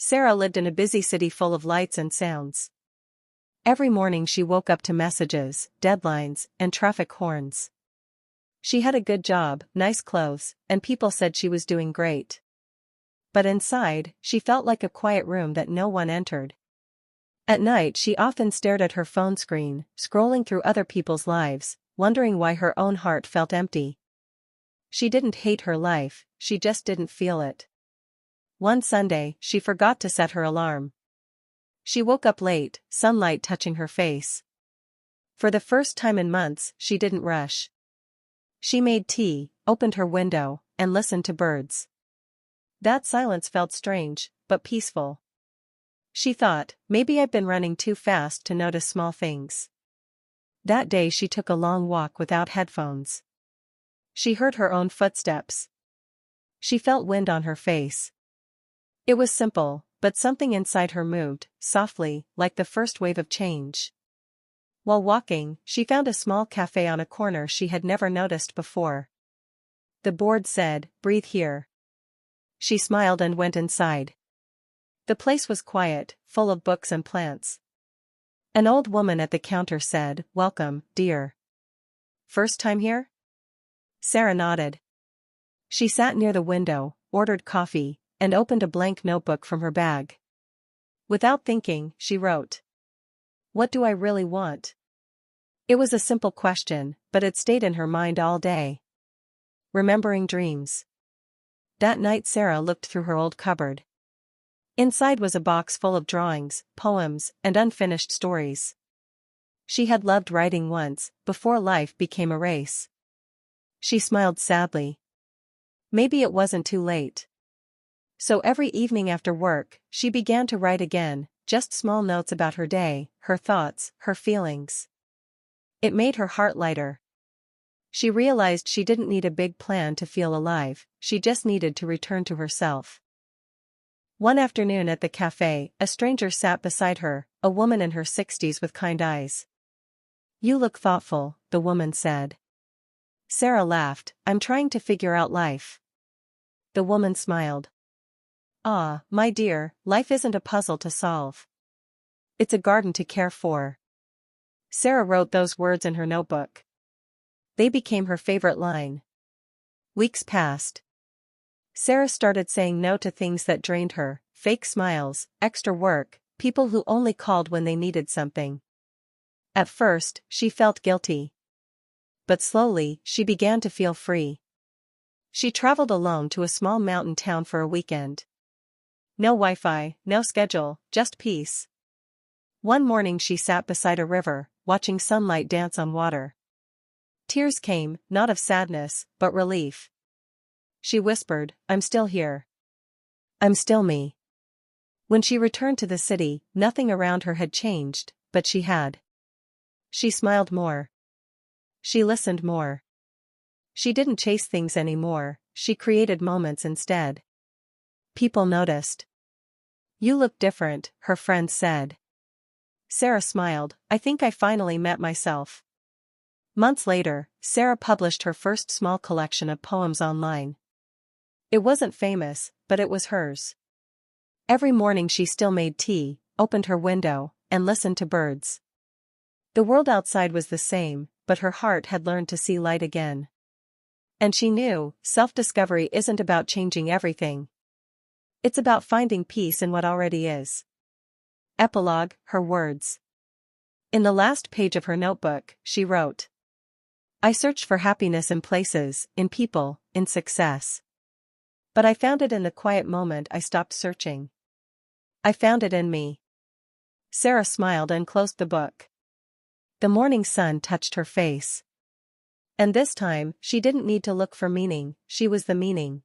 Sarah lived in a busy city full of lights and sounds. Every morning she woke up to messages, deadlines, and traffic horns. She had a good job, nice clothes, and people said she was doing great. But inside, she felt like a quiet room that no one entered. At night she often stared at her phone screen, scrolling through other people's lives, wondering why her own heart felt empty. She didn't hate her life, she just didn't feel it. One Sunday, she forgot to set her alarm. She woke up late, sunlight touching her face. For the first time in months, she didn't rush. She made tea, opened her window, and listened to birds. That silence felt strange, but peaceful. She thought, maybe I've been running too fast to notice small things. That day she took a long walk without headphones. She heard her own footsteps. She felt wind on her face. It was simple, but something inside her moved, softly, like the first wave of change. While walking, she found a small cafe on a corner she had never noticed before. The board said, "Breathe here." She smiled and went inside. The place was quiet, full of books and plants. An old woman at the counter said, "Welcome, dear. First time here?" Sarah nodded. She sat near the window, ordered coffee, and opened a blank notebook from her bag. Without thinking, she wrote, "What do I really want?" It was a simple question, but it stayed in her mind all day. Remembering dreams. That night Sarah looked through her old cupboard. Inside was a box full of drawings, poems, and unfinished stories. She had loved writing once, before life became a race. She smiled sadly. Maybe it wasn't too late. So every evening after work, she began to write again, just small notes about her day, her thoughts, her feelings. It made her heart lighter. She realized she didn't need a big plan to feel alive, she just needed to return to herself. One afternoon at the cafe, a stranger sat beside her, a woman in her 60s with kind eyes. "You look thoughtful," the woman said. Sarah laughed, "I'm trying to figure out life." The woman smiled. "Ah, my dear, life isn't a puzzle to solve. It's a garden to care for." Sarah wrote those words in her notebook. They became her favorite line. Weeks passed. Sarah started saying no to things that drained her, fake smiles, extra work, people who only called when they needed something. At first, she felt guilty. But slowly, she began to feel free. She traveled alone to a small mountain town for a weekend. No Wi-Fi, no schedule, just peace. One morning she sat beside a river, watching sunlight dance on water. Tears came, not of sadness, but relief. She whispered, "I'm still here. I'm still me." When she returned to the city, nothing around her had changed, but she had. She smiled more. She listened more. She didn't chase things anymore, she created moments instead. People noticed. "You look different," her friends said. Sarah smiled, "I think I finally met myself." Months later, Sarah published her first small collection of poems online. It wasn't famous, but it was hers. Every morning she still made tea, opened her window, and listened to birds. The world outside was the same, but her heart had learned to see light again. And she knew, self-discovery isn't about changing everything. It's about finding peace in what already is. Epilogue, her words. In the last page of her notebook, she wrote, "I searched for happiness in places, in people, in success. But I found it in the quiet moment I stopped searching. I found it in me." Sarah smiled and closed the book. The morning sun touched her face. And this time, she didn't need to look for meaning, she was the meaning.